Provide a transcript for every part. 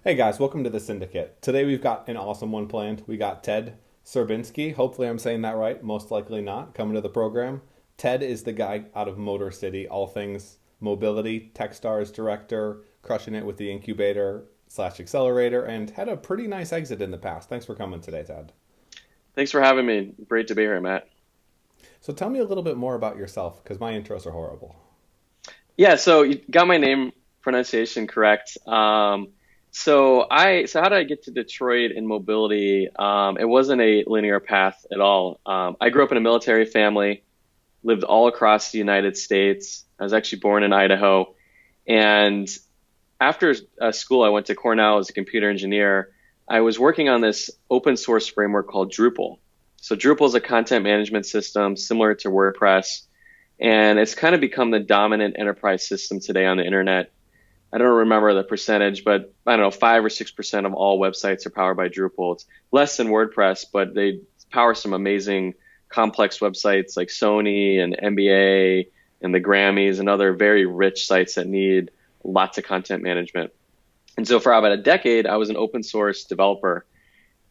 Hey guys, welcome to the Syndicate. Today we've got an awesome one planned. We got Ted Serbinski. Hopefully I'm saying that right. Most likely not. Coming to the program. Ted is the guy out of Motor City, all things mobility, TechStars director, crushing it with the incubator slash accelerator, and had a pretty nice exit in the past. Thanks for coming today, Ted. Thanks for having me. Great to be here, Matt. So tell me a little bit more about yourself, because my intros are horrible. Yeah, so you got my name pronunciation correct. So how did I get to Detroit in mobility? It wasn't a linear path at all. I grew up in a military family, lived all across the United States. I was actually born in Idaho, and after school, I went to Cornell as a computer engineer. I was working on this open source framework called Drupal. So Drupal is a content management system similar to WordPress, and it's kind of become the dominant enterprise system today on the internet. I don't remember the percentage, but I don't know, 5 or 6% of all websites are powered by Drupal. It's less than WordPress, but they power some amazing complex websites like Sony and NBA and the Grammys and other very rich sites that need lots of content management. And so for about a decade, I was an open source developer.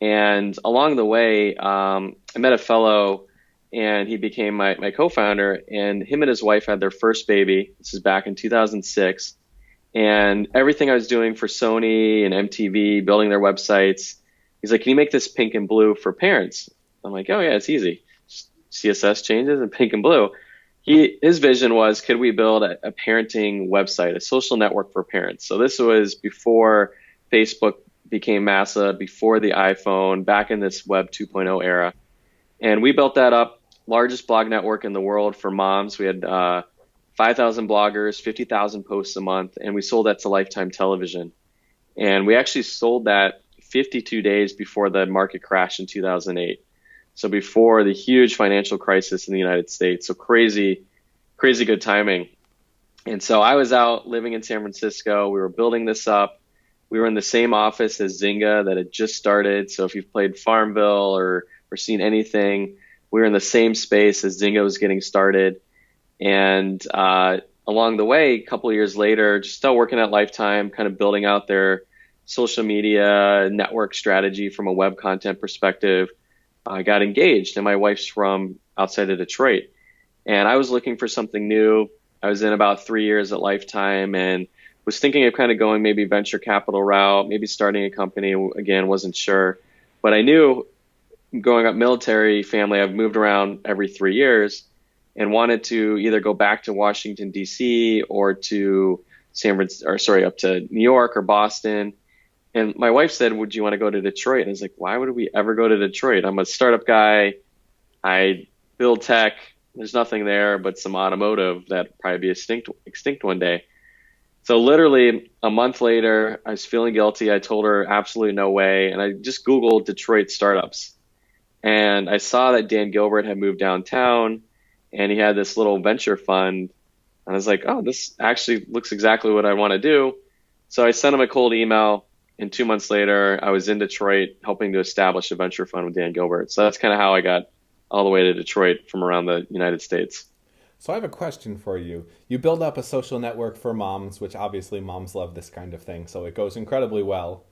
And along the way, I met a fellow and he became my co-founder, and him and his wife had their first baby. This is back in 2006. And everything I was doing for Sony and MTV, building their websites, he's like, can you make this pink and blue for parents? I'm like, oh yeah, it's easy. Just CSS changes and pink and blue. His vision was, could we build a parenting website, a social network for parents? So this was before Facebook became massive, before the iPhone, back in this Web 2.0 era. And we built that up, largest blog network in the world for moms. We had 5,000 bloggers, 50,000 posts a month, and we sold that to Lifetime Television. And we actually sold that 52 days before the market crashed in 2008. So before the huge financial crisis in the United States. So crazy, crazy good timing. And so I was out living in San Francisco. We were building this up. We were in the same office as Zynga that had just started. So if you've played Farmville or seen anything, we were in the same space as Zynga was getting started. And along the way, a couple of years later, just still working at Lifetime, kind of building out their social media network strategy from a web content perspective. I got engaged, and my wife's from outside of Detroit. And I was looking for something new. I was in about 3 years at Lifetime and was thinking of kind of going maybe venture capital route, maybe starting a company. Again, wasn't sure. But I knew growing up military family, I've moved around every 3 years and wanted to either go back to Washington, D.C. or to up to New York or Boston. And my wife said, would you want to go to Detroit? And I was like, why would we ever go to Detroit? I'm a startup guy. I build tech. There's nothing there but some automotive that probably be extinct one day. So literally a month later, I was feeling guilty. I told her absolutely no way. And I just Googled Detroit startups. And I saw that Dan Gilbert had moved downtown and he had this little venture fund. And I was like, oh, this actually looks exactly what I want to do. So I sent him a cold email. And 2 months later, I was in Detroit helping to establish a venture fund with Dan Gilbert. So that's kind of how I got all the way to Detroit from around the United States. So I have a question for you. You build up a social network for moms, which obviously moms love this kind of thing, so it goes incredibly well.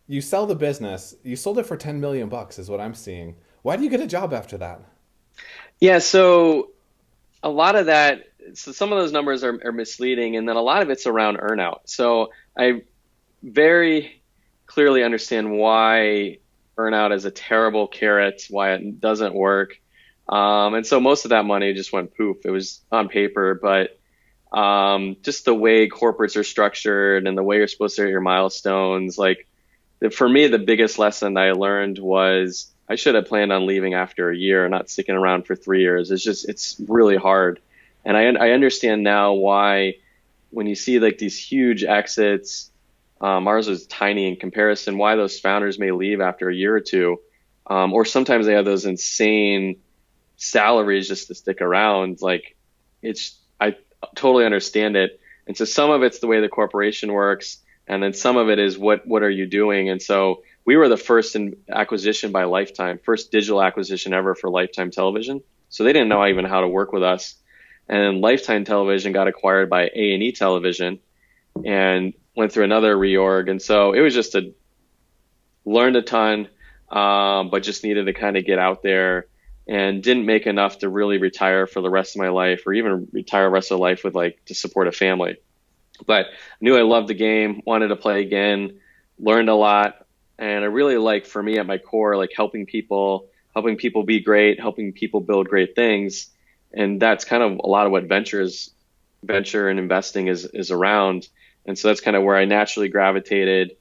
You sell the business. You sold it for 10 million bucks is what I'm seeing. Why do you get a job after that? Yeah, so a lot of that, so some of those numbers are misleading, and then a lot of it's around earnout. So I very clearly understand why earnout is a terrible carrot, why it doesn't work. And so most of that money just went poof. It was on paper, but just the way corporates are structured and the way you're supposed to hit your milestones, like for me, the biggest lesson I learned was I should have planned on leaving after a year, not sticking around for 3 years. It's really hard. And I understand now why when you see like these huge exits, ours was tiny in comparison, why those founders may leave after a year or two. Or sometimes they have those insane salaries just to stick around. Like I totally understand it. And so some of it's the way the corporation works. And then some of it is what are you doing? And so we were the first in acquisition by Lifetime, first digital acquisition ever for Lifetime Television. So they didn't know even how to work with us. And then Lifetime Television got acquired by A&E Television. and went through another reorg. And so it was just learned a ton, but just needed to kind of get out there and didn't make enough to really retire for the rest of my life or even retire the rest of life with like to support a family. But I knew I loved the game, wanted to play again, learned a lot. And I really like, for me at my core, like helping people be great, helping people build great things. And that's kind of a lot of what venture and investing is around. And so that's kind of where I naturally gravitated.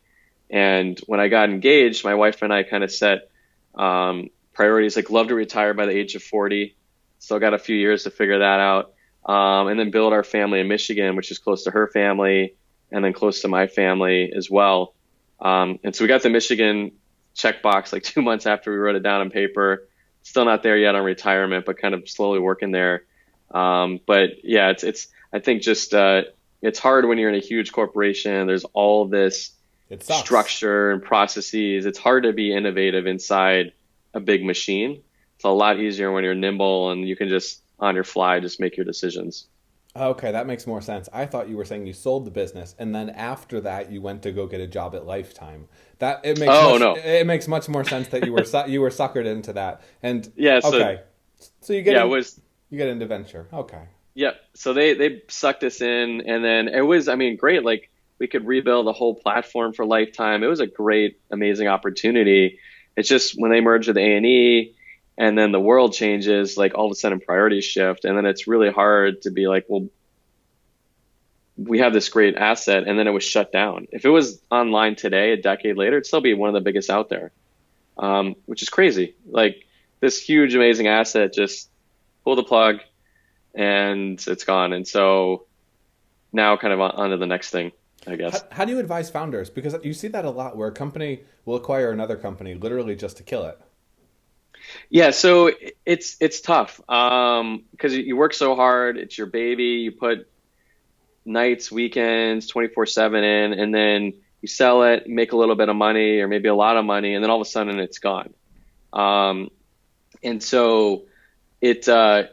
And when I got engaged, my wife and I kind of set priorities, like love to retire by the age of 40. Still got a few years to figure that out. And then build our family in Michigan, which is close to her family and then close to my family as well. And so we got the Michigan checkbox like 2 months after we wrote it down on paper. Still not there yet on retirement, but kind of slowly working there. But yeah, it's I think just it's hard when you're in a huge corporation. There's all this structure and processes. It's hard to be innovative inside a big machine. It's a lot easier when you're nimble and you can just on your fly just make your decisions. Okay, that makes more sense. I thought you were saying you sold the business and then after that you went to go get a job at Lifetime. No. It makes much more sense that you were you were suckered into that. And yeah, so you get you get into venture. Okay. Yeah, so they sucked us in, and then it was, I mean, great. Like we could rebuild a whole platform for Lifetime. It was a great, amazing opportunity. It's just when they merged with A&E and then the world changes, like all of a sudden priorities shift. And then it's really hard to be like, well, we have this great asset and then it was shut down. If it was online today, a decade later, it'd still be one of the biggest out there, which is crazy. Like this huge, amazing asset, just pull the plug and it's gone. And so now kind of on to the next thing, I guess. How do you advise founders? Because you see that a lot where a company will acquire another company literally just to kill it. Yeah, so it's tough because you work so hard. It's your baby. You put nights, weekends, 24/7 in, and then you sell it, make a little bit of money or maybe a lot of money, and then all of a sudden it's gone. And so it's a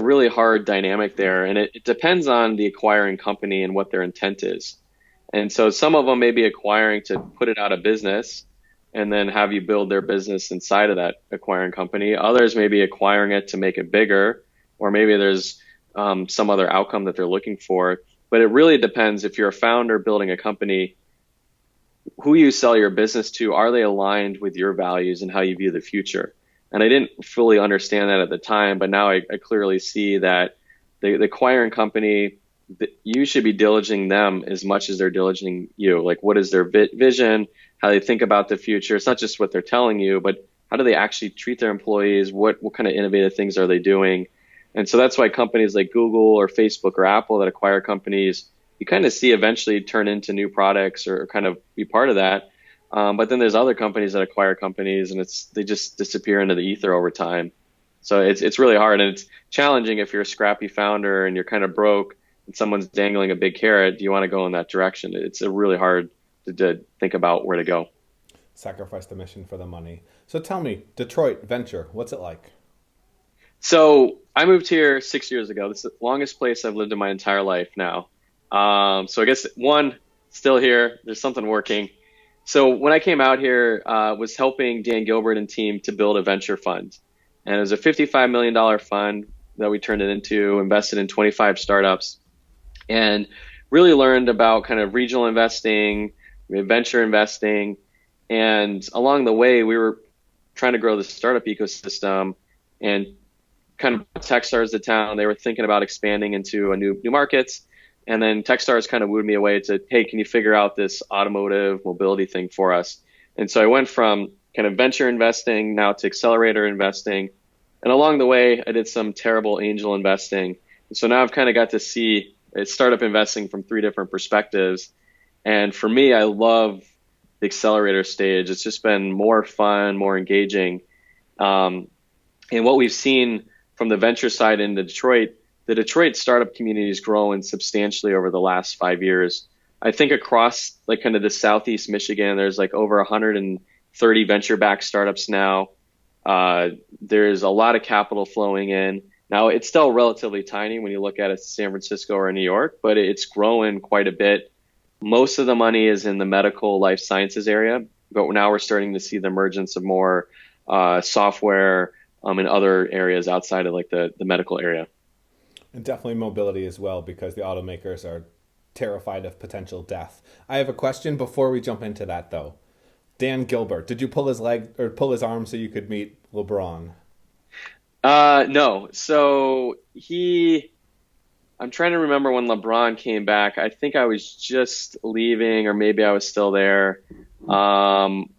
really hard dynamic there, and it depends on the acquiring company and what their intent is. And so some of them may be acquiring to put it out of business and then have you build their business inside of that acquiring company. Others may be acquiring it to make it bigger, or maybe there's some other outcome that they're looking for. But it really depends. If you're a founder building a company, who you sell your business to, are they aligned with your values and how you view the future? And I didn't fully understand that at the time, but now I clearly see that the acquiring company, you should be diligencing them as much as they're diligencing you. Like, what is their vision, how they think about the future? It's not just what they're telling you, but how do they actually treat their employees? What kind of innovative things are they doing? And so that's why companies like Google or Facebook or Apple that acquire companies, you kind of see eventually turn into new products or kind of be part of that. But then there's other companies that acquire companies and they just disappear into the ether over time. So it's really hard, and it's challenging if you're a scrappy founder and you're kind of broke and someone's dangling a big carrot. Do you want to go in that direction? It's really hard to think about where to go. Sacrifice the mission for the money. So tell me, Detroit venture, what's it like? So I moved here 6 years ago. This is the longest place I've lived in my entire life now. So I guess still here. There's something working. So when I came out here, was helping Dan Gilbert and team to build a venture fund. And it was a $55 million fund that we turned it into, invested in 25 startups, and really learned about kind of regional investing, venture investing. And along the way, we were trying to grow the startup ecosystem and kind of TechStars the town. They were thinking about expanding into new markets. And then TechStars kind of wooed me away to, hey, can you figure out this automotive mobility thing for us? And so I went from kind of venture investing now to accelerator investing. And along the way, I did some terrible angel investing. And so now I've kind of got to see startup investing from 3 different perspectives. And for me, I love the accelerator stage. It's just been more fun, more engaging. And what we've seen from the venture side in Detroit, the Detroit startup community is growing substantially over the last 5 years. I think across like kind of the Southeast Michigan, there's like over 130 venture-backed startups now. There's a lot of capital flowing in. Now, it's still relatively tiny when you look at it, San Francisco or New York, but it's growing quite a bit. Most of the money is in the medical life sciences area, but now we're starting to see the emergence of more software in other areas outside of like the medical area. And definitely mobility as well, because the automakers are terrified of potential death. I have a question before we jump into that, though. Dan Gilbert, did you pull his leg or pull his arm so you could meet LeBron? No. I'm trying to remember when LeBron came back. I think I was just leaving, or maybe I was still there. Um,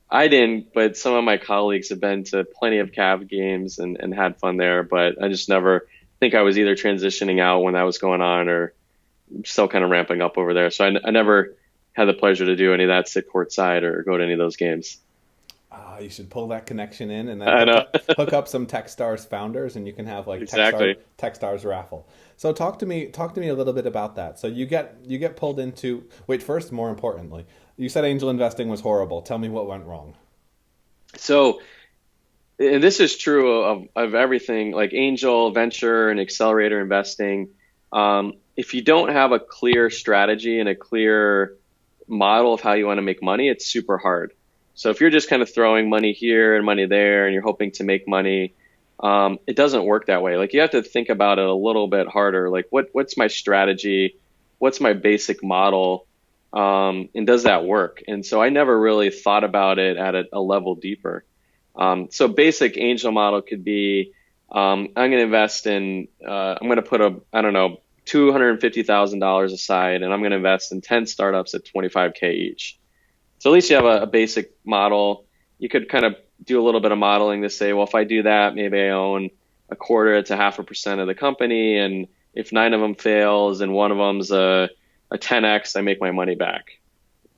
I didn't, but some of my colleagues have been to plenty of Cav games and had fun there. But I just never think I was either transitioning out when that was going on or still kind of ramping up over there. So I never had the pleasure to do any of that, sit courtside or go to any of those games. You should pull that connection in and then I know. hook up some TechStars founders, and you can have like Exactly. TechStars raffle. So talk to me a little bit about that. So you get pulled into wait first. More importantly, you said angel investing was horrible. Tell me what went wrong. So, and this is true of everything like angel, venture, and accelerator investing. If you don't have a clear strategy and a clear model of how you want to make money, it's super hard. So if you're just kind of throwing money here and money there and you're hoping to make money, it doesn't work that way. Like you have to think about it a little bit harder. Like what's my strategy? What's my basic model? And does that work? And so I never really thought about it at a level deeper. So basic angel model could be, I'm going to invest in, I'm going to put I don't know, $250,000 aside, and I'm going to invest in 10 startups at 25K each. So at least you have a basic model. You could kind of do a little bit of modeling to say, well, if I do that, maybe I own a quarter to 0.5% of the company. And if 9 of them fails and one of them's a 10x, I make my money back.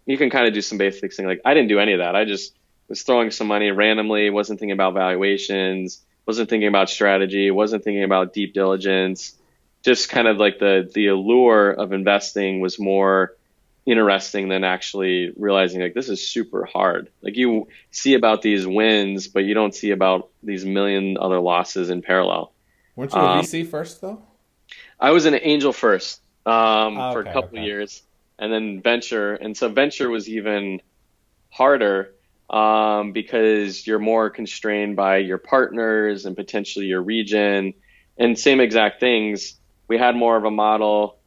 You can kind of do some basic things. Like I didn't do any of that. I just was throwing some money randomly, wasn't thinking about valuations, wasn't thinking about strategy, wasn't thinking about deep diligence. Just kind of like the allure of investing was more interesting than actually realizing like this is super hard. Like you see about these wins, but you don't see about these million other losses in parallel. Weren't you a Um, VC first though? I was an angel first for a Okay, couple of okay. years, and then venture. And so venture was even harder because you're more constrained by your partners and potentially your region. And same exact things. We had more of a model.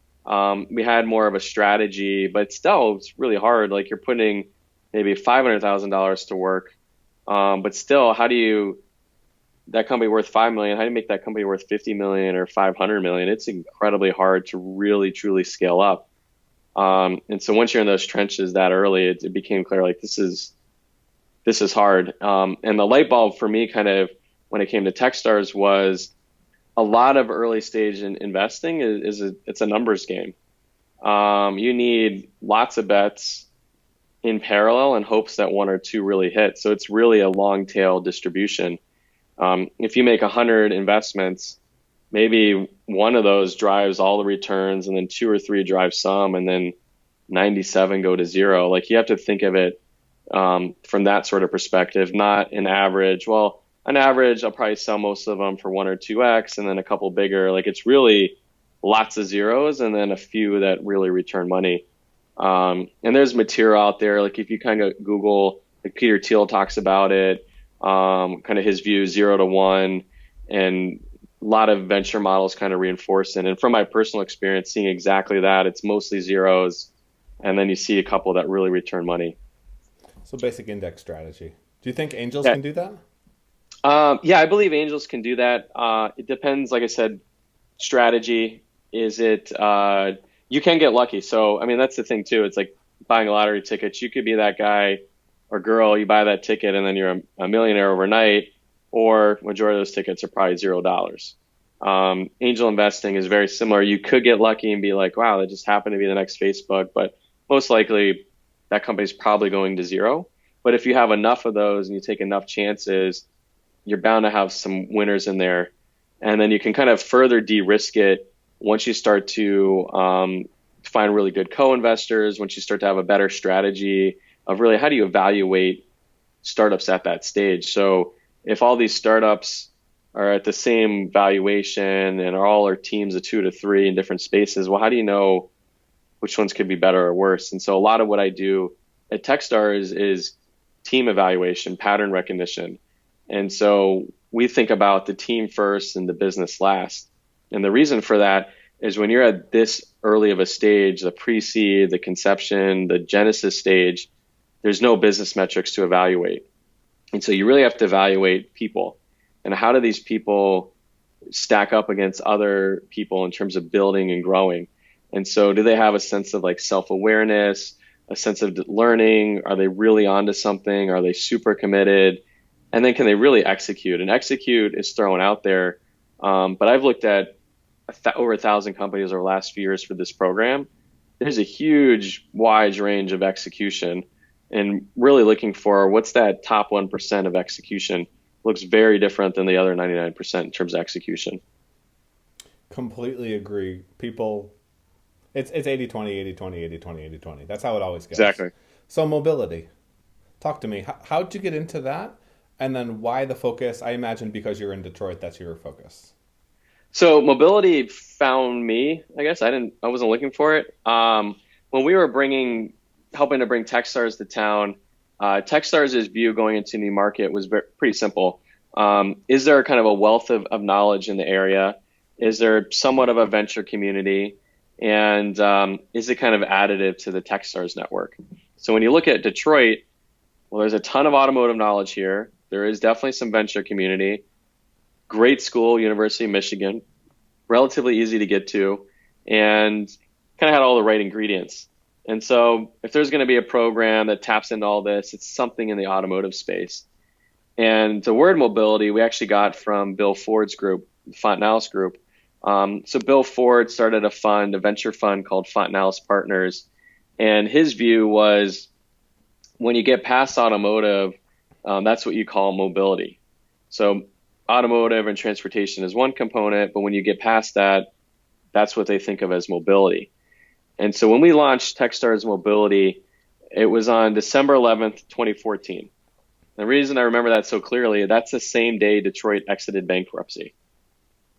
We had more of a strategy, but still it's really hard. Like you're putting maybe $500,000 to work, but still, how do you that company worth 5 million? How do you make that company worth 50 million or 500 million? It's incredibly hard to really truly scale up. And so once you're in those trenches that early, it became clear like this is hard. And the light bulb for me, kind of when it came to TechStars, was a lot of early stage in investing it's a numbers game. You need lots of bets in parallel in hopes that one or two really hit. So it's really a long tail distribution. If you make 100 investments, maybe one of those drives all the returns, and then two or three drive some, and then 97 go to zero. Like you have to think of it from that sort of perspective, not an average. Well, on average, I'll probably sell most of them for 1 or 2x, and then a couple bigger. Like it's really lots of zeros, and then a few that really return money. And there's material out there. Like if you kind of Google, like Peter Thiel talks about it, kind of his view 0 to 1, and a lot of venture models kind of reinforce it. And from my personal experience, seeing exactly that, it's mostly zeros, and then you see a couple that really return money. So basic index strategy. Do you think angels Yeah. can do that? Yeah, I believe angels can do that. It depends, like I said, strategy. Is it, you can get lucky. So, I mean, that's the thing too. It's like buying a lottery ticket. You could be that guy or girl, you buy that ticket and then you're a millionaire overnight, or majority of those tickets are probably $0. Angel investing is very similar. You could get lucky and be like, wow, that just happened to be the next Facebook, but most likely that company's probably going to zero. But if you have enough of those and you take enough chances, you're bound to have some winners in there. And then you can kind of further de-risk it once you start to find really good co-investors, once you start to have a better strategy of really how do you evaluate startups at that stage. So if all these startups are at the same valuation and all are teams of 2 to 3 in different spaces, well, how do you know which ones could be better or worse. And so a lot of what I do at TechStars is team evaluation, pattern recognition. And so we think about the team first and the business last. And the reason for that is when you're at this early of a stage, the pre-seed, the conception, the genesis stage, there's no business metrics to evaluate. And so you really have to evaluate people. And how do these people stack up against other people in terms of building and growing? And so do they have a sense of like self-awareness, a sense of learning? Are they really onto something? Are they super committed? And then can they really execute? And execute is thrown out there. But I've looked at over 1,000 companies over the last few years for this program. There's a huge wide range of execution, and really looking for what's that top 1% of execution. Looks very different than the other 99% in terms of execution. Completely agree. People, it's 80-20, 80-20, 80-20, 80-20. That's how it always goes. Exactly. So mobility. Talk to me. How'd you get into that? And then why the focus? I imagine because you're in Detroit, that's your focus. So mobility found me, I guess. I wasn't looking for it. When we were helping to bring TechStars to town, TechStars' view going into new market was pretty simple. Is there kind of a wealth of knowledge in the area? Is there somewhat of a venture community? And is it kind of additive to the TechStars network? So when you look at Detroit, well, there's a ton of automotive knowledge here. There is definitely some venture community. Great school, University of Michigan, relatively easy to get to, and kind of had all the right ingredients. And so if there's going to be a program that taps into all this, it's something in the automotive space. And the word mobility, we actually got from Bill Ford's group, Fontanals Group. So Bill Ford started a venture fund called Fontanals Partners. And his view was when you get past automotive, that's what you call mobility. So automotive and transportation is one component, but when you get past that, that's what they think of as mobility. And so when we launched TechStars Mobility, it was on December 11th, 2014. The reason I remember that so clearly, that's the same day Detroit exited bankruptcy.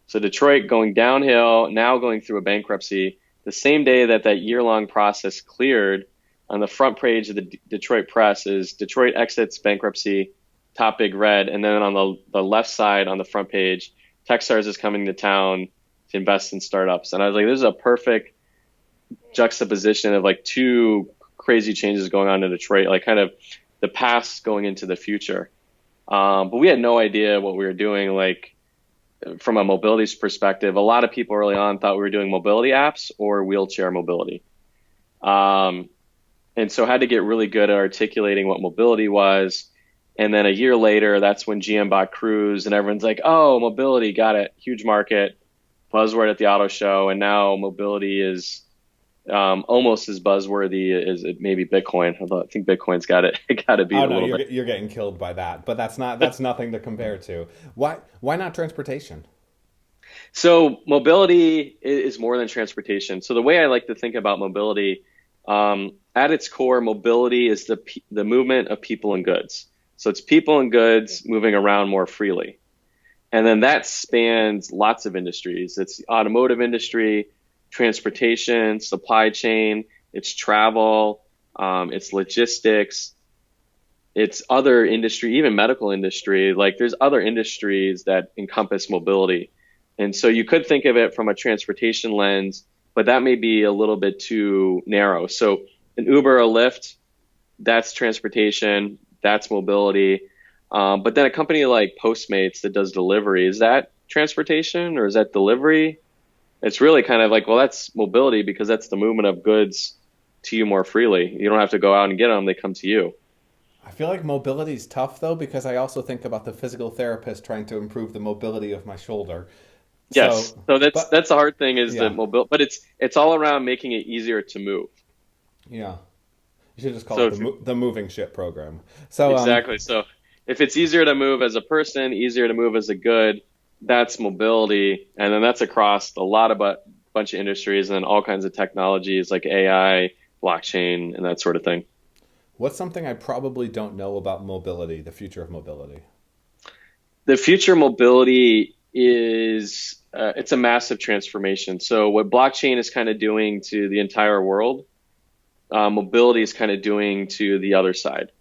So Detroit going downhill, now going through a bankruptcy, the same day that year-long process cleared, on the front page of the Detroit Press is Detroit exits bankruptcy, top big red, and then on the left side on the front page, TechStars is coming to town to invest in startups. And I was like, this is a perfect juxtaposition of like two crazy changes going on in Detroit, like kind of the past going into the future. But we had no idea what we were doing. Like from a mobility perspective, a lot of people early on thought we were doing mobility apps or wheelchair mobility. And so had to get really good at articulating what mobility was. And then a year later, that's when GM bought Cruise, and everyone's like, oh, mobility, got it. Huge market, buzzword at the auto show. And now mobility is almost as buzzworthy as maybe Bitcoin. Although I think Bitcoin's got to be a little bit. You're getting killed by that, but that's nothing to compare to. Why not transportation? So mobility is more than transportation. So the way I like to think about mobility, at its core, mobility is the movement of people and goods. So it's people and goods moving around more freely. And then that spans lots of industries. It's the automotive industry, transportation, supply chain, it's travel, it's logistics, it's other industry, even medical industry. Like there's other industries that encompass mobility. And so you could think of it from a transportation lens, but that may be a little bit too narrow. So an Uber or Lyft, that's transportation. That's mobility. But then a company like Postmates that does delivery, is that transportation or is that delivery? It's really kind of like, well, that's mobility because that's the movement of goods to you more freely. You don't have to go out and get them. They come to you. I feel like mobility is tough, though, because I also think about the physical therapist trying to improve the mobility of my shoulder. Yes. So that's the hard thing is yeah. the mobility, but it's all around making it easier to move. Yeah. You should just call it the moving ship program. So exactly. So if it's easier to move as a person, easier to move as a good, that's mobility. And then that's across a lot of bunch of industries and all kinds of technologies like AI, blockchain, and that sort of thing. What's something I probably don't know about mobility, the future of mobility? The future of mobility is it's a massive transformation. So what blockchain is kind of doing to the entire world, mobility is kind of doing to the other side.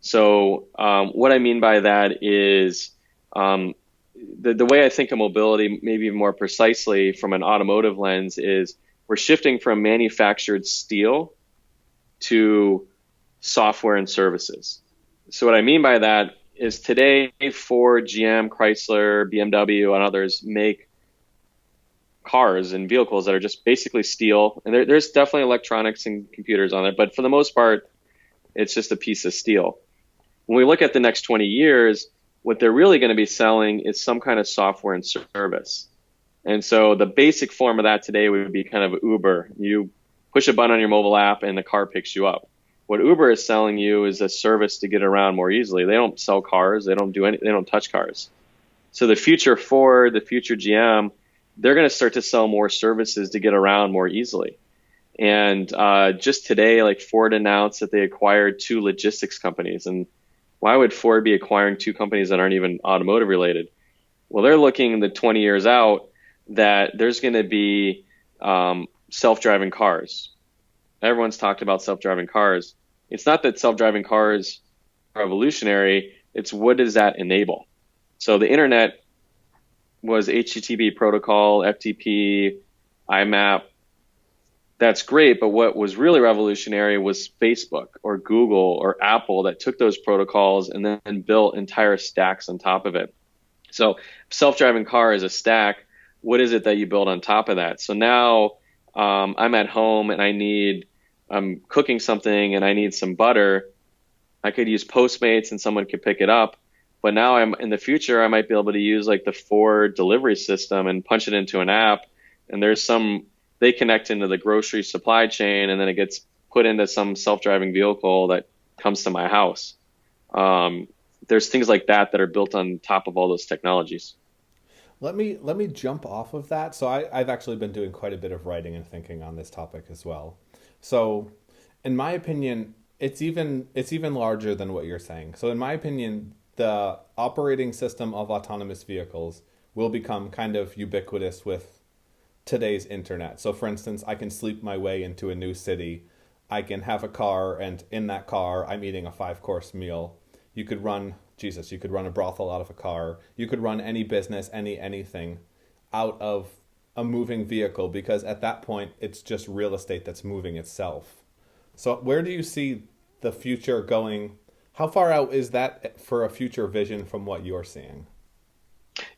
So what I mean by that is the way I think of mobility, maybe more precisely from an automotive lens, is we're shifting from manufactured steel to software and services. So what I mean by that is today Ford, GM, Chrysler, BMW, and others make cars and vehicles that are just basically steel. And there's definitely electronics and computers on it, but for the most part, it's just a piece of steel. When we look at the next 20 years, what they're really going to be selling is some kind of software and service. And so the basic form of that today would be kind of Uber. You push a button on your mobile app and the car picks you up. What Uber is selling you is a service to get around more easily. They don't sell cars. They don't touch cars. So the future Ford, the future GM, they're going to start to sell more services to get around more easily. And just today, like Ford announced that they acquired 2 logistics companies. And why would Ford be acquiring 2 companies that aren't even automotive related? Well, they're looking the 20 years out that there's going to be self-driving cars. Everyone's talked about self-driving cars. It's not that self-driving cars are revolutionary. It's what does that enable? So the internet was HTTP protocol, FTP, IMAP. That's great, but what was really revolutionary was Facebook or Google or Apple that took those protocols and then built entire stacks on top of it. So self-driving car is a stack. What is it that you build on top of that? So now I'm at home and I'm cooking something and I need some butter. I could use Postmates and someone could pick it up. But now in the future, I might be able to use like the Ford delivery system and punch it into an app. And they connect into the grocery supply chain and then it gets put into some self-driving vehicle that comes to my house. There's things like that are built on top of all those technologies. Let me jump off of that. So I've actually been doing quite a bit of writing and thinking on this topic as well. So in my opinion, it's even larger than what you're saying. So in my opinion, the operating system of autonomous vehicles will become kind of ubiquitous with today's internet. So for instance, I can sleep my way into a new city. I can have a car, and in that car, I'm eating a 5-course meal. You could run a brothel out of a car. You could run any business, anything out of a moving vehicle, because at that point, it's just real estate that's moving itself. So where do you see the future going? How far out is that for a future vision from what you're seeing?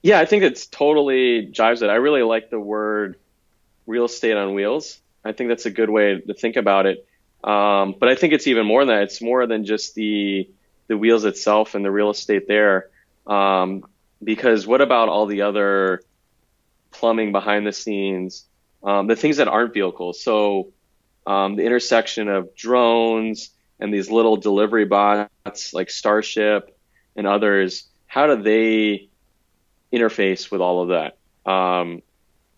Yeah, I think it's totally jives it. I really like the word real estate on wheels. I think that's a good way to think about it. But I think it's even more than that. It's more than just the wheels itself and the real estate there. Because what about all the other plumbing behind the scenes, the things that aren't vehicles? So the intersection of drones and these little delivery bots like Starship and others, how do they interface with all of that? And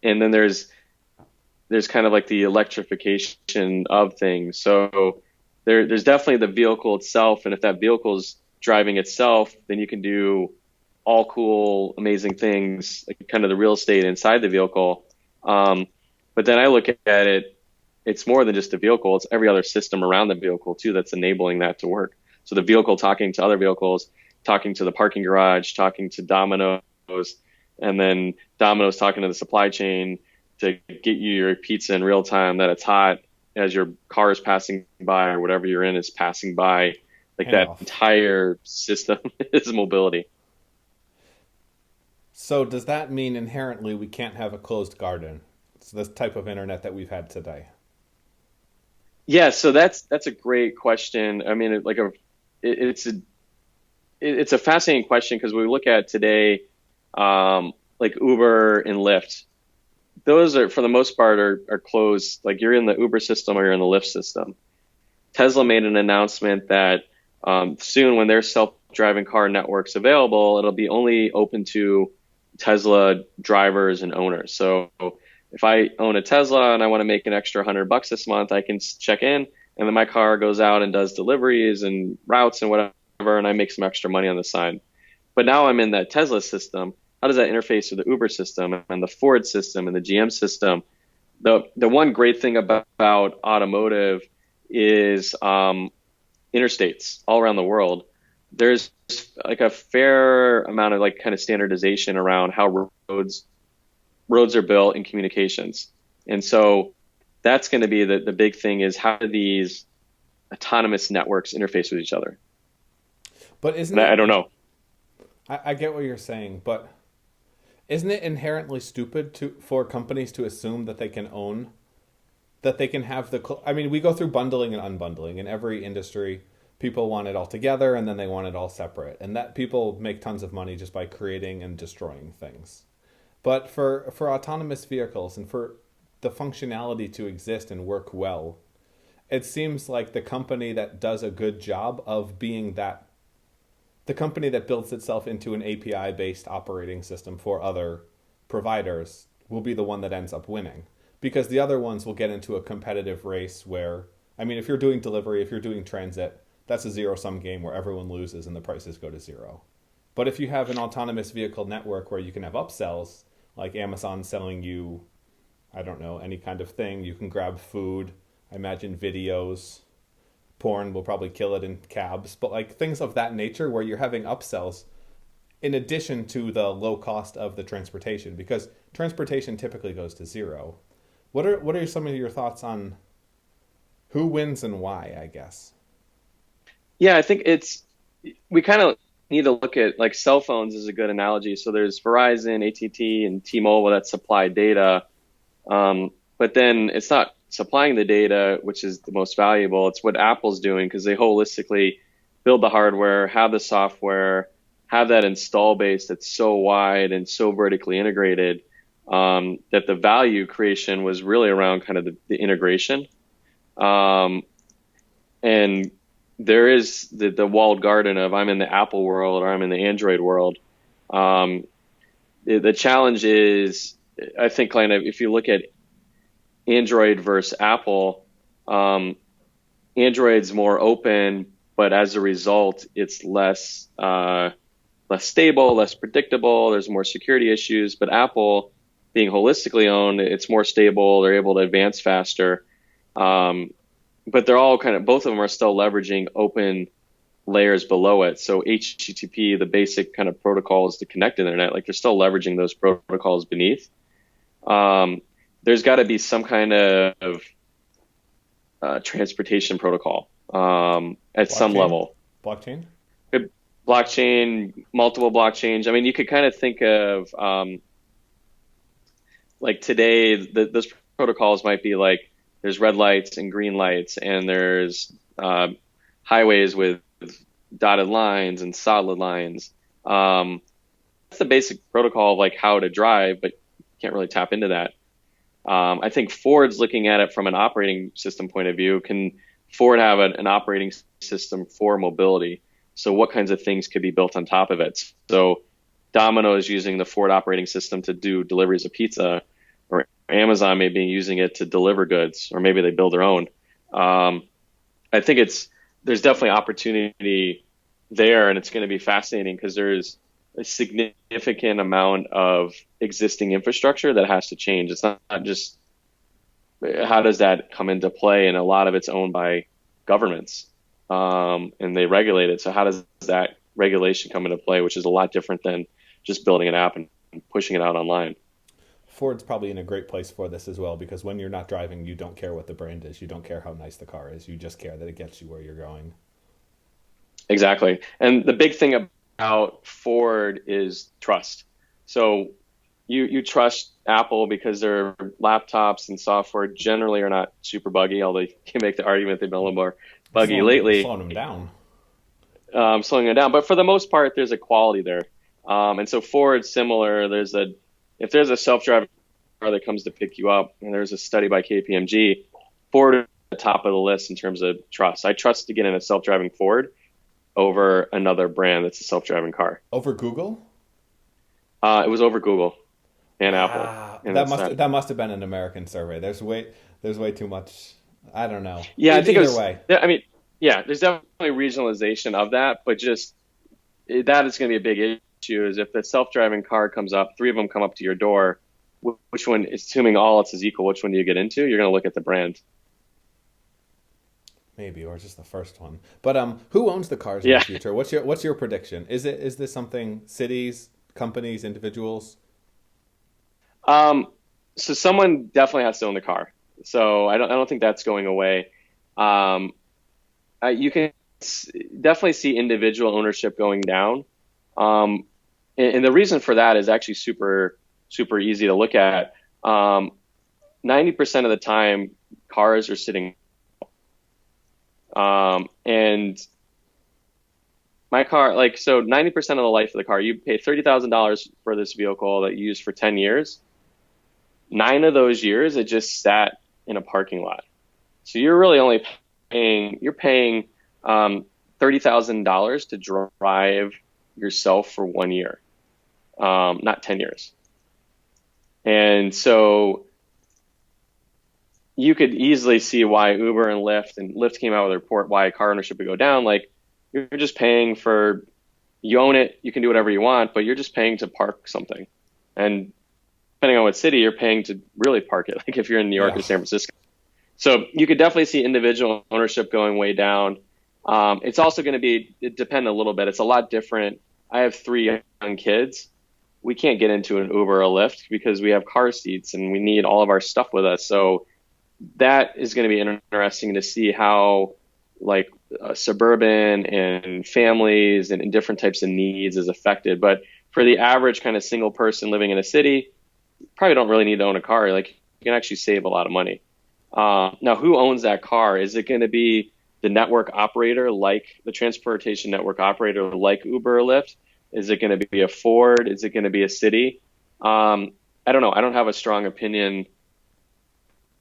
then there's kind of like the electrification of things. So there's definitely the vehicle itself, and if that vehicle is driving itself, then you can do all cool, amazing things, like kind of the real estate inside the vehicle. But then I look at it, it's more than just a vehicle. It's every other system around the vehicle too that's enabling that to work. So the vehicle talking to other vehicles, talking to the parking garage, talking to Domino's, and then Domino's talking to the supply chain to get you your pizza in real time that it's hot as your car is passing by or whatever you're in is passing by. Like that entire system is mobility. So does that mean inherently we can't have a closed garden? It's this type of internet that we've had today. Yeah, so that's a great question. I mean, it's a fascinating question because we look at today, like Uber and Lyft. Those are, for the most part, are closed. Like you're in the Uber system or you're in the Lyft system. Tesla made an announcement that soon, when their self-driving car network's available, it'll be only open to Tesla drivers and owners. So if I own a Tesla and I want to make an extra $100 this month, I can check in, and then my car goes out and does deliveries and routes and whatever, and I make some extra money on the side. But now I'm in that Tesla system. how does that interface with the Uber system and the Ford system and the GM system? The one great thing about automotive is interstates all around the world. There's like a fair amount of like kind of standardization around how roads are built and communications. And so that's going to be the big thing is how do these autonomous networks interface with each other? But isn't And I it? don't know. I get what you're saying, but isn't it inherently stupid for companies to assume that they can own, that they can have I mean, we go through bundling and unbundling in every industry. People want it all together and then they want it all separate. And that people make tons of money just by creating and destroying things. But for autonomous vehicles and for the functionality to exist and work well, it seems like the company that does a good job of being that, the company that builds itself into an API based operating system for other providers will be the one that ends up winning. Because the other ones will get into a competitive race where, I mean, if you're doing delivery, if you're doing transit, that's a zero sum game where everyone loses and the prices go to zero. But if you have an autonomous vehicle network where you can have upsells, like Amazon selling you, I don't know, any kind of thing, you can grab food, I imagine videos, porn will probably kill it in cabs, but like things of that nature where you're having upsells in addition to the low cost of the transportation, because transportation typically goes to zero. What are some of your thoughts on who wins and why, I guess? Yeah, I think we kind of need to look at like cell phones is a good analogy. So there's Verizon, AT&T, and T-Mobile that supply data. But then it's not supplying the data, which is the most valuable. It's what Apple's doing because they holistically build the hardware, have the software, have that install base that's so wide and so vertically integrated that the value creation was really around kind of the integration. And there is the walled garden of I'm in the Apple world or I'm in the Android world. The challenge is, I think, kind of if you look at Android versus Apple, Android's more open, but as a result, it's less stable, less predictable. There's more security issues. But Apple, being holistically owned, it's more stable. They're able to advance faster. But they're all kind of, both of them are still leveraging open layers below it. So HTTP, the basic kind of protocols to connect to the internet, like they're still leveraging those protocols beneath. There's got to be some kind of transportation protocol at some level. Blockchain? Blockchain, multiple blockchains. I mean, you could kind of think of like today, those protocols might be like there's red lights and green lights, and there's highways with dotted lines and solid lines. That's the basic protocol of like how to drive, but you can't really tap into that. I think Ford's looking at it from an operating system point of view. Can Ford have an operating system for mobility? So what kinds of things could be built on top of it? So Domino is using the Ford operating system to do deliveries of pizza, or Amazon may be using it to deliver goods, or maybe they build their own. I think there's definitely opportunity there, and it's going to be fascinating because there's a significant amount of existing infrastructure that has to change. It's not just how does that come into play, and a lot of it's owned by governments, and they regulate it. So how does that regulation come into play, which is a lot different than just building an app and pushing it out online. Ford's probably in a great place for this as well, because when you're not driving, you don't care what the brand is. You don't care how nice the car is. You just care that it gets you where you're going. Exactly. And the big thing about Ford is trust. So you trust Apple because their laptops and software generally are not super buggy, although you can make the argument they've been a little more buggy lately. Slowing them down. Slowing it down. But for the most part, there's a quality there. And so Ford's similar. If there's a self-driving car that comes to pick you up, and there's a study by KPMG, Ford is at the top of the list in terms of trust. I trust to get in a self-driving Ford over another brand that's a self-driving car. Over Google? It was over Google and Apple. And that must have been an American survey. There's way too much. I don't know. Yeah, I think either way. I mean, yeah, there's definitely regionalization of that, but just that is going to be a big issue is if the self-driving car comes up, three of them come up to your door, which one, assuming all else is equal, which one do you get into? You're going to look at the brand. Maybe, or just the first one. But who owns the cars in the Yeah. future? What's your prediction? Is this something cities, companies, individuals? Um, so someone definitely has to own the car. So I don't think that's going away. Um, you can definitely see individual ownership going down. Um, and the reason for that is actually super easy to look at. 90% of the time, cars are sitting. And my car, like, so 90% of the life of the car, you pay $30,000 for this vehicle that you use for 10 years. 9 of those years, it just sat in a parking lot. So you're really only paying $30,000 to drive yourself for 1 year, not 10 years. And so you could easily see why Uber and Lyft came out with a report why car ownership would go down. Like, you're just paying for, you own it, you can do whatever you want, but you're just paying to park something. And depending on what city, you're paying to really park it, like if you're in New York Yeah. or San Francisco. So you could definitely see individual ownership going way down. It's also going to depend a little bit. It's a lot different. I have three young kids. We can't get into an Uber or a Lyft because we have car seats and we need all of our stuff with us. So that is going to be interesting to see how, like, suburban and families and different types of needs is affected. But for the average kind of single person living in a city, you probably don't really need to own a car. Like, you can actually save a lot of money. Now, who owns that car? Is it going to be the network operator, like the transportation network operator, like Uber or Lyft? Is it going to be a Ford? Is it going to be a city? I don't know. I don't have a strong opinion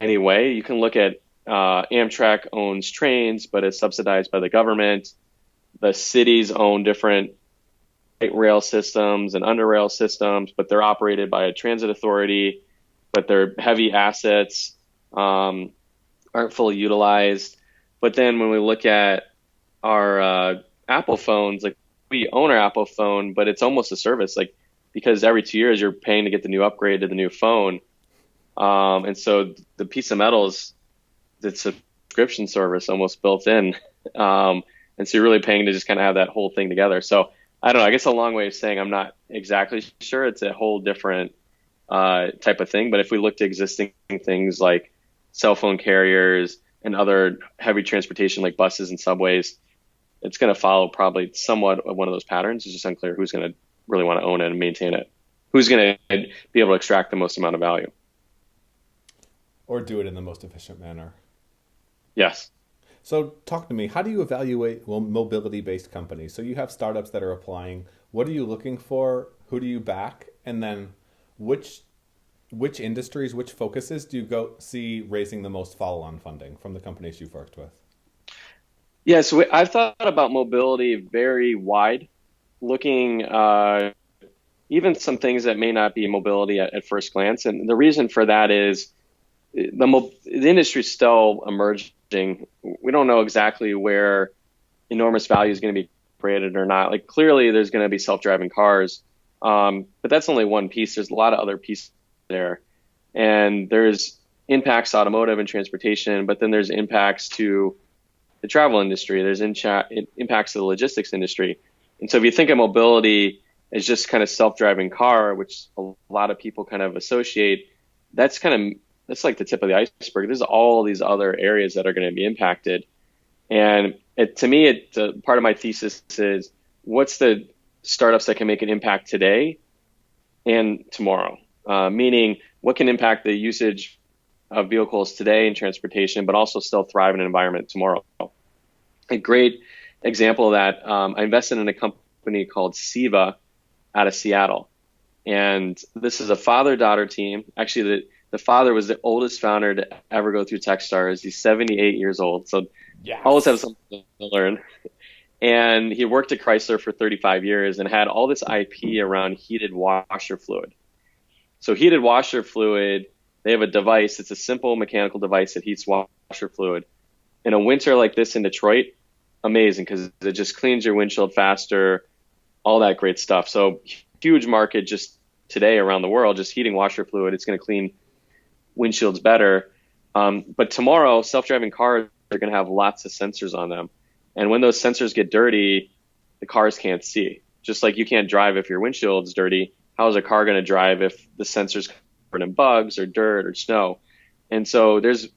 anyway. You can look at Amtrak owns trains, but it's subsidized by the government. The cities own different light rail systems and under rail systems, but they're operated by a transit authority, but their heavy assets aren't fully utilized. But then when we look at our Apple phones, like, we own our Apple phone, but it's almost a service, like, because every 2 years you're paying to get the new upgrade to the new phone. And so the piece of metal is the subscription service almost built in. And so you're really paying to just kind of have that whole thing together. So I don't know, I guess a long way of saying I'm not exactly sure. It's a whole different type of thing. But if we look to existing things like cell phone carriers and other heavy transportation like buses and subways, it's going to follow probably somewhat of one of those patterns. It's just unclear who's going to really want to own it and maintain it. Who's going to be able to extract the most amount of value. Or do it in the most efficient manner? Yes. So talk to me. How do you evaluate mobility-based companies? So you have startups that are applying. What are you looking for? Who do you back? And then which industries, which focuses do you go see raising the most follow-on funding from the companies you've worked with? Yeah, so I've thought about mobility very wide, looking even some things that may not be mobility at first glance. And the reason for that is the industry is still emerging. We don't know exactly where enormous value is going to be created or not. Like, clearly there's going to be self-driving cars, but that's only one piece. There's a lot of other pieces there. And there's impacts to automotive and transportation, but then there's impacts to the travel industry. There's impacts to the logistics industry. And so if you think of mobility as just kind of self-driving car, which a lot of people kind of associate, that's like the tip of the iceberg. There's all these other areas that are going to be impacted. And to me, part of my thesis is, what's the startups that can make an impact today and tomorrow? Meaning, what can impact the usage of vehicles today in transportation, but also still thrive in an environment tomorrow. A great example of that, I invested in a company called Siva out of Seattle. And this is a father-daughter team. Actually, the father was the oldest founder to ever go through TechStars. He's 78 years old. So Yes. always have something to learn. And he worked at Chrysler for 35 years and had all this IP around heated washer fluid. So heated washer fluid, they have a device. It's a simple mechanical device that heats washer fluid. In a winter like this in Detroit, amazing, because it just cleans your windshield faster. all that great stuff. So huge market just today around the world, just heating washer fluid. It's going to clean windshields better. But tomorrow, self-driving cars are going to have lots of sensors on them. And when those sensors get dirty, the cars can't see. Just like you can't drive if your windshield's dirty. How is a car going to drive if the sensors covered in bugs or dirt or snow? And so there's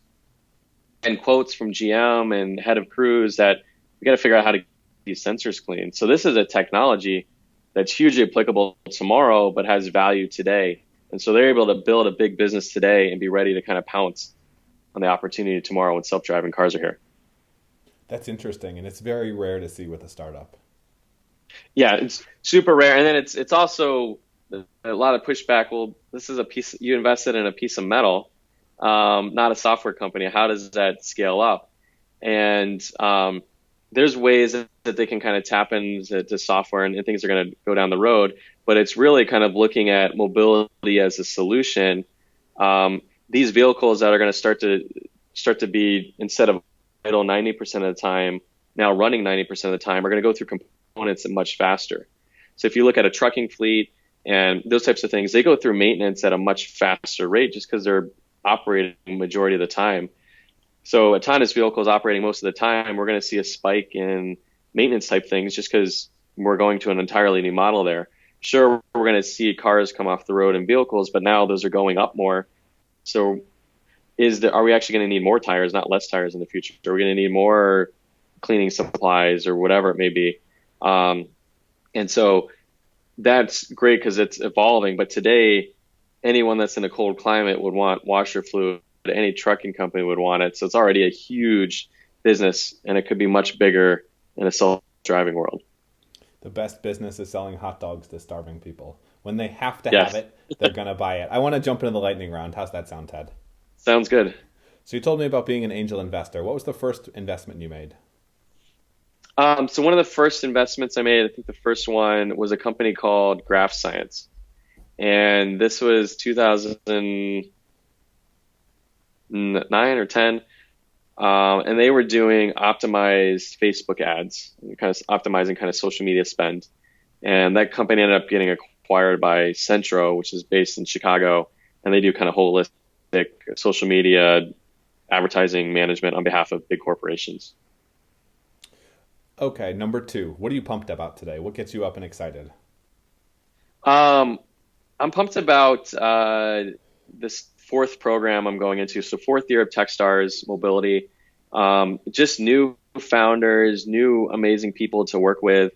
been quotes from GM and head of Cruise that we got to figure out how to get these sensors clean. So this is a technology that's hugely applicable tomorrow, but has value today. And so they're able to build a big business today and be ready to kind of pounce on the opportunity tomorrow when self-driving cars are here. That's interesting, and it's very rare to see with a startup. Yeah, it's super rare. And then it's also a lot of pushback. Well, this is a piece, you invested in a piece of metal, not a software company. How does that scale up? And there's ways that they can kind of tap into software and things are going to go down the road. But it's really kind of looking at mobility as a solution. These vehicles that are going to start to be, instead of idle 90% of the time, now running 90% of the time, are going to go through components much faster. So if you look at a trucking fleet and those types of things, they go through maintenance at a much faster rate just because they're operating majority of the time. So autonomous vehicles operating most of the time, we're going to see a spike in maintenance type things just because we're going to an entirely new model there. Sure, we're going to see cars come off the road in vehicles, but now those are going up more. So are we actually going to need more tires, not less tires in the future? Are we going to need more cleaning supplies or whatever it may be? And so that's great because it's evolving. But today, anyone that's in a cold climate would want washer fluid. Any trucking company would want it. So it's already a huge business, and it could be much bigger in a self-driving world. The best business is selling hot dogs to starving people. When they have to Yes. have it, they're going to buy it. I want to jump into the lightning round. How's that sound, Ted? Sounds good. So you told me about being an angel investor. What was the first investment you made? So one of the first investments I made, I think the first one was a company called Graph Science. And this was 2009 or 10. And they were doing optimized Facebook ads, kind of optimizing kind of social media spend. And that company ended up getting acquired by Centro, which is based in Chicago. And they do kind of holistic social media advertising management on behalf of big corporations. Okay, number 2. What are you pumped about today? What gets you up and excited? I'm pumped about this fourth program I'm going into. So fourth year of TechStars Mobility. Just new founders, new amazing people to work with.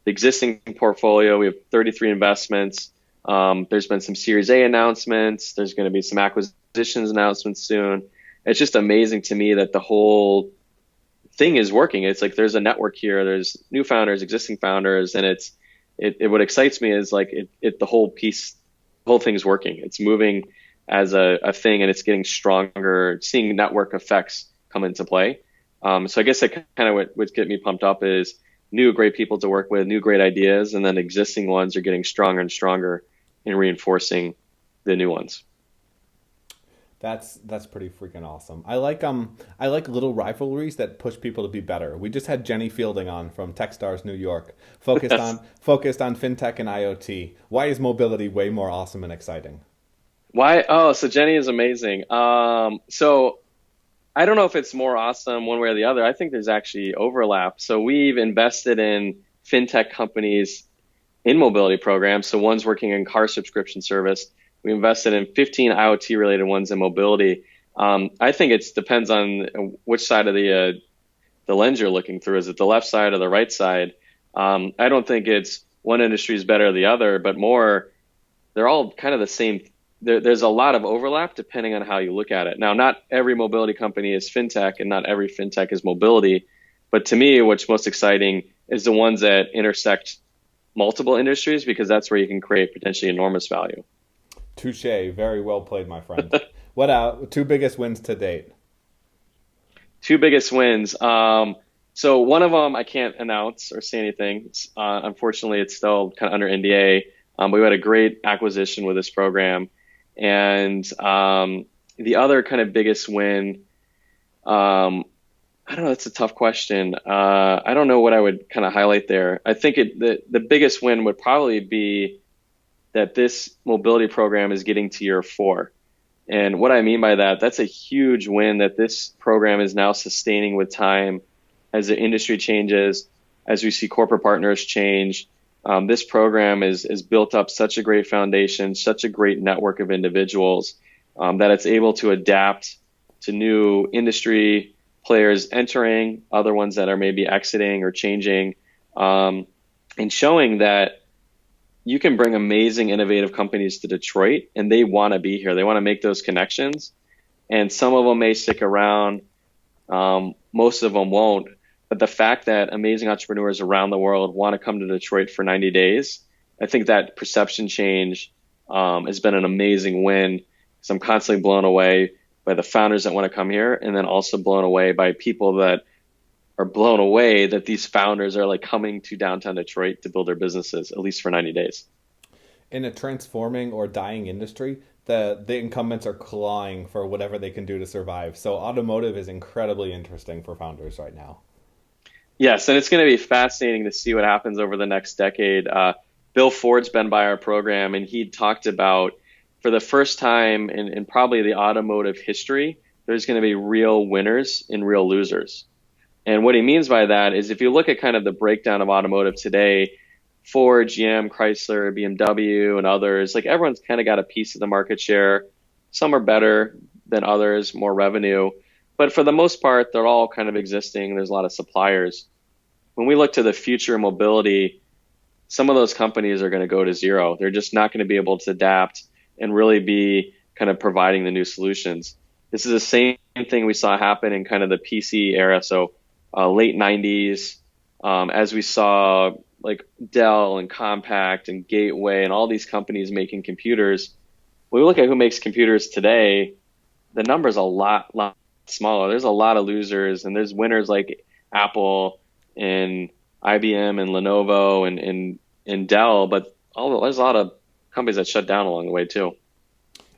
The existing portfolio, we have 33 investments. There's been some Series A announcements. There's going to be some acquisitions announcements soon. It's just amazing to me that the whole thing is working. It's like there's a network here. There's new founders, existing founders, and what excites me is like the whole piece, the whole thing's working. It's moving as a thing, and it's getting stronger. Seeing network effects come into play. So I guess that kind of what gets me pumped up is new great people to work with, new great ideas, and then existing ones are getting stronger and stronger in reinforcing the new ones. That's pretty freaking awesome. I like little rivalries that push people to be better. We just had Jenny Fielding on from TechStars New York, focused on fintech and IoT. Why is mobility way more awesome and exciting? Why? Oh, so Jenny is amazing. So I don't know if it's more awesome one way or the other. I think there's actually overlap. So we've invested in fintech companies in mobility programs. So one's working in car subscription service. We invested in 15 IoT related ones in mobility. I think it depends on which side of the lens you're looking through. Is it the left side or the right side? I don't think it's one industry is better than the other, but more, they're all kind of the same. There's a lot of overlap depending on how you look at it. Now, not every mobility company is fintech and not every fintech is mobility. But to me, what's most exciting is the ones that intersect multiple industries because that's where you can create potentially enormous value. Touche. Very well played, my friend. What 2 biggest wins to date? 2 biggest wins. So one of them I can't announce or say anything. Unfortunately, it's still kind of under NDA. But we had a great acquisition with this program. And the other kind of biggest win I don't know. It's a tough question. I don't know what I would kind of highlight there. I think the biggest win would probably be that this mobility program is getting to year 4. And what I mean by that, that's a huge win that this program is now sustaining with time as the industry changes, as we see corporate partners change. This program is built up such a great foundation, such a great network of individuals that it's able to adapt to new industry players entering, other ones that are maybe exiting or changing, and showing that you can bring amazing, innovative companies to Detroit, and they want to be here. They want to make those connections, and some of them may stick around. Most of them won't. But the fact that amazing entrepreneurs around the world want to come to Detroit for 90 days, I think that perception change has been an amazing win. So I'm constantly blown away by the founders that want to come here, and then also blown away by people that are blown away that these founders are like coming to downtown Detroit to build their businesses, at least for 90 days. In a transforming or dying industry, the incumbents are clawing for whatever they can do to survive. So automotive is incredibly interesting for founders right now. Yes, and it's going to be fascinating to see what happens over the next decade. Bill Ford's been by our program, and he talked about for the first time in probably the automotive history, there's going to be real winners and real losers. And what he means by that is if you look at kind of the breakdown of automotive today, Ford, GM, Chrysler, BMW, and others, like everyone's kind of got a piece of the market share. Some are better than others, more revenue. But for the most part, they're all kind of existing. There's a lot of suppliers. When we look to the future of mobility, some of those companies are going to go to zero. They're just not going to be able to adapt and really be kind of providing the new solutions. This is the same thing we saw happen in kind of the PC era. So late 90s, as we saw like Dell and Compaq and Gateway and all these companies making computers. When we look at who makes computers today, the number's a lot smaller. There's a lot of losers, and there's winners like Apple and IBM and Lenovo and Dell, but there's a lot of companies that shut down along the way too.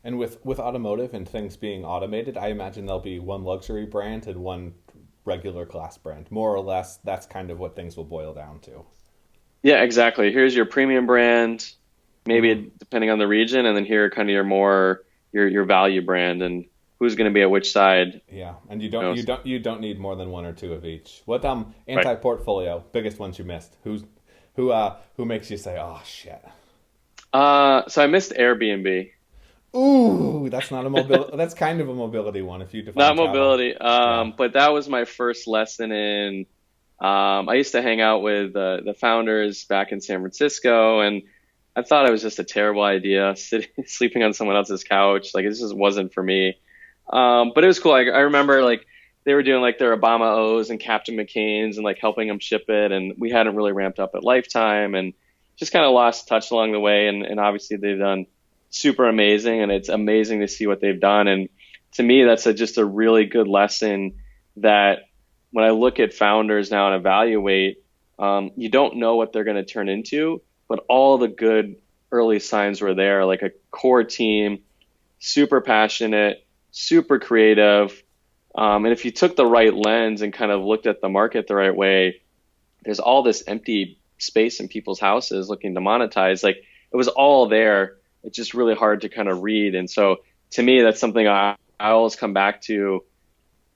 And with automotive and things being automated, I imagine there'll be one luxury brand and one regular class brand. More or less, that's kind of what things will boil down to. Yeah, exactly. Here's your premium brand, maybe depending on the region, and then here are kind of your value brand and who's going to be at which side. Yeah, and you don't need more than one or two of each. What anti-portfolio biggest ones you missed? Who makes you say, "Oh shit"? So I missed Airbnb. Ooh, that's not a mobility. That's kind of a mobility one if you define Not travel. mobility, Yeah. but that was my first lesson in. I used to hang out with the founders back in San Francisco, and I thought it was just a terrible idea, sleeping on someone else's couch. Like it just wasn't for me. But it was cool. I remember like they were doing like their Obama O's and Captain McCain's and like helping them ship it, and we hadn't really ramped up at Lifetime, and just kind of lost touch along the way. And obviously they've done super amazing, and it's amazing to see what they've done. And to me, that's just a really good lesson that when I look at founders now and evaluate, you don't know what they're going to turn into, but all the good early signs were there, like a core team, super passionate, super creative. And if you took the right lens and kind of looked at the market the right way, there's all this empty space in people's houses looking to monetize. Like it was all there. It's just really hard to kind of read. And so to me, that's something I always come back to.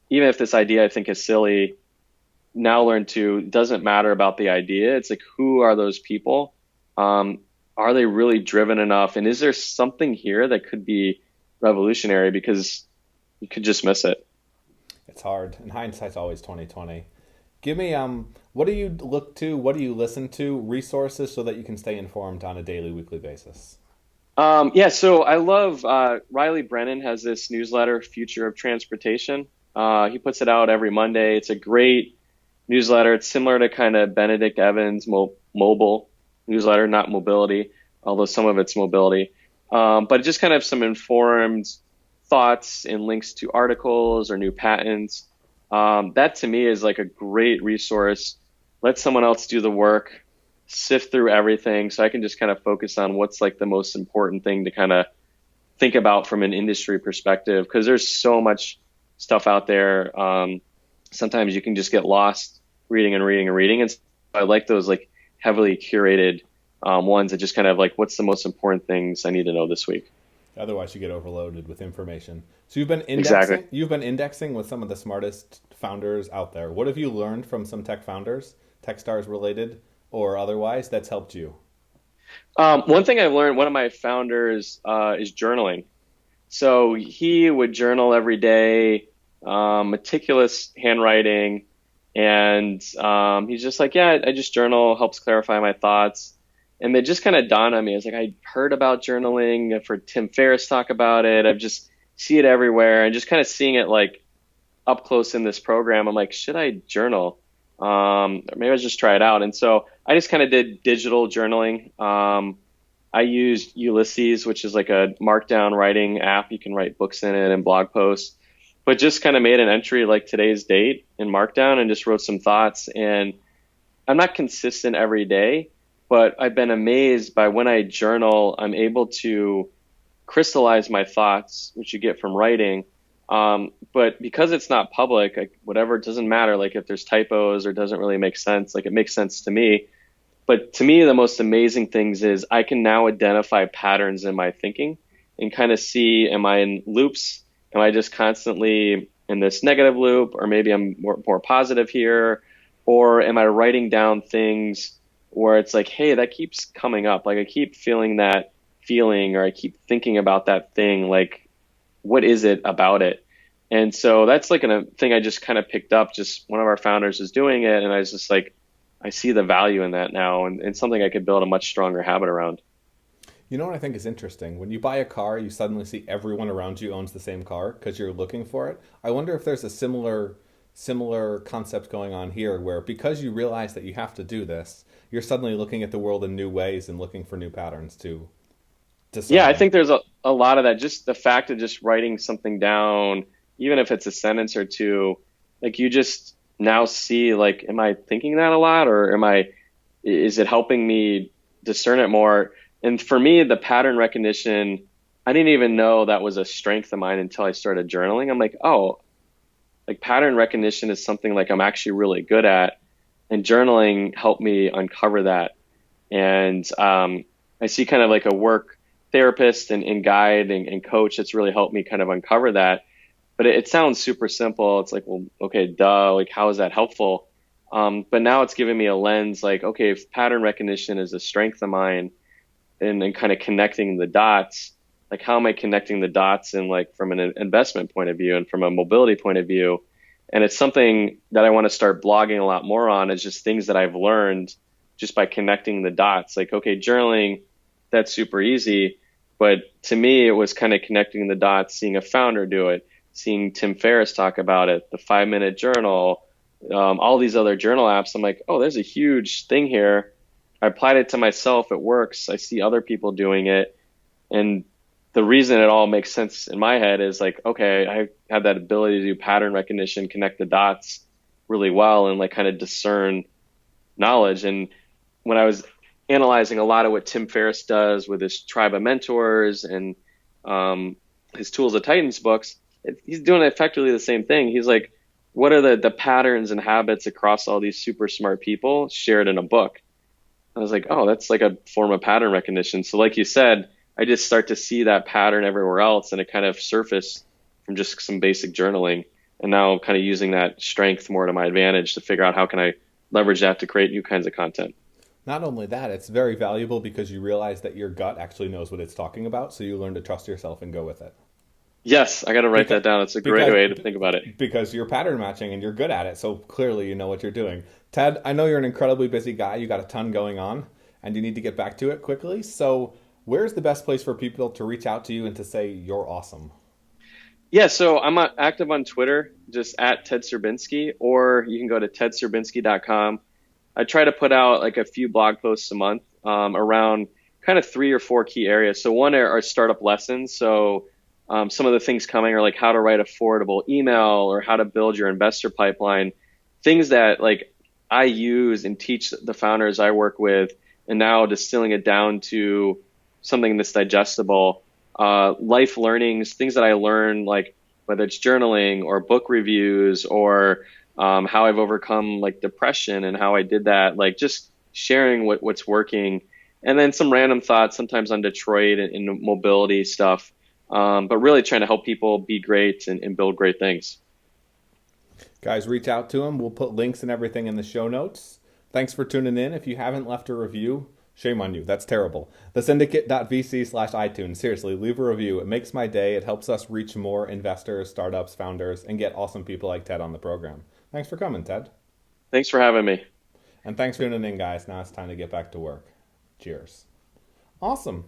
Even if this idea I think is silly, now learn to, it doesn't matter about the idea. It's like, who are those people? Are they really driven enough? And is there something here that could be revolutionary? Because you could just miss it. It's hard, and hindsight's always 2020. Give me what do you look to? What do you listen to? Resources so that you can stay informed on a daily, weekly basis. Yeah, so I love Riley Brennan has this newsletter, Future of Transportation. He puts it out every Monday. It's a great newsletter. It's similar to kind of Benedict Evans' mobile newsletter, not mobility, although some of it's mobility. But just kind of some informed thoughts and links to articles or new patents. That to me is like a great resource. Let someone else do the work, sift through everything so I can just kind of focus on what's like the most important thing to kind of think about from an industry perspective, because there's so much stuff out there. sometimes you can just get lost reading and reading and reading. And so I like those like heavily curated ones that just kind of like, what's the most important things I need to know this week? Otherwise, you get overloaded with information. So you've been Exactly. indexing. You've been indexing with some of the smartest founders out there. What have you learned from some tech founders, TechStars related or otherwise, that's helped you? One thing I've learned, one of my founders is journaling. So he would journal every day, meticulous handwriting, and he's just like, yeah, I just journal, helps clarify my thoughts. And it just kind of dawned on me. I was like, I heard about journaling. I've heard Tim Ferriss talk about it. I've just see it everywhere, and just kind of seeing it like up close in this program. I'm like, should I journal? Or maybe I'll just try it out. And so I just kind of did digital journaling. I used Ulysses, which is like a markdown writing app. You can write books in it and blog posts, but just kind of made an entry like today's date in markdown and just wrote some thoughts. And I'm not consistent every day, but I've been amazed by when I journal, I'm able to crystallize my thoughts, which you get from writing. But because it's not public, like whatever, it doesn't matter. Like if there's typos or doesn't really make sense, like it makes sense to me. But to me, the most amazing things is I can now identify patterns in my thinking and kind of see, am I in loops? Am I just constantly in this negative loop? Or maybe I'm more positive here? Or am I writing down things where it's like, hey, that keeps coming up. Like I keep feeling that feeling, or I keep thinking about that thing. Like, what is it about it? And so that's like a thing I just kind of picked up. Just one of our founders is doing it. And I was just like, I see the value in that now, and something I could build a much stronger habit around. You know what I think is interesting? When you buy a car, you suddenly see everyone around you owns the same car because you're looking for it. I wonder if there's a similar concept going on here where because you realize that you have to do this, you're suddenly looking at the world in new ways and looking for new patterns to Yeah, I discern. think there's a lot of that. Just the fact of just writing something down, even if it's a sentence or two, like you just now see, like, am I thinking that a lot, or is it helping me discern it more? And for me, the pattern recognition, I didn't even know that was a strength of mine until I started journaling. I'm like, oh, like pattern recognition is something like I'm actually really good at, and journaling helped me uncover that. And I see kind of like a work therapist and guide and coach that's really helped me kind of uncover that. But it sounds super simple. It's like, well, okay, duh, like how is that helpful? But now it's given me a lens like, okay, if pattern recognition is a strength of mine, and kind of connecting the dots, like how am I connecting the dots and like from an investment point of view and from a mobility point of view? And it's something that I want to start blogging a lot more on, is just things that I've learned just by connecting the dots. Like, okay, journaling, that's super easy. But to me, it was kind of connecting the dots, seeing a founder do it, seeing Tim Ferriss talk about it, the 5 Minute Journal, all these other journal apps. I'm like, oh, there's a huge thing here. I applied it to myself. It works. I see other people doing it. And the reason it all makes sense in my head is like, okay, I have that ability to do pattern recognition, connect the dots really well, and like kind of discern knowledge. And when I was analyzing a lot of what Tim Ferriss does with his tribe of mentors and his Tools of Titans books, he's doing effectively the same thing. He's like, what are the patterns and habits across all these super smart people shared in a book? I was like, oh, that's like a form of pattern recognition. So like you said, I just start to see that pattern everywhere else, and it kind of surfaced from just some basic journaling. And now I'm kind of using that strength more to my advantage to figure out how can I leverage that to create new kinds of content. Not only that, it's very valuable because you realize that your gut actually knows what it's talking about, so you learn to trust yourself and go with it. Yes, I got to write Because that down. It's a great because way to think about it. because you're pattern matching and you're good at it, so clearly you know what you're doing. Ted, I know you're an incredibly busy guy. You got a ton going on, and you need to get back to it quickly. So, where's the best place for people to reach out to you and to say you're awesome? Yeah, so I'm active on Twitter, just at Ted Serbinski, or you can go to tedserbinski.com. I try to put out like a few blog posts a month around kind of 3 or 4 key areas. So one are startup lessons. So some of the things coming are like how to write affordable email or how to build your investor pipeline, things that like I use and teach the founders I work with, and now distilling it down to something that's digestible. Life learnings, things that I learn, like whether it's journaling or book reviews or how I've overcome like depression and how I did that, like just sharing what's working, and then some random thoughts sometimes on Detroit and mobility stuff, but really trying to help people be great and build great things. Guys, reach out to him. We'll put links and everything in the show notes. Thanks for tuning in. If you haven't left a review, shame on you. That's terrible. Thesyndicate.vc/iTunes. Seriously, leave a review. It makes my day. It helps us reach more investors, startups, founders, and get awesome people like Ted on the program. Thanks for coming, Ted. Thanks for having me. And thanks for tuning in, guys. Now it's time to get back to work. Cheers. Awesome.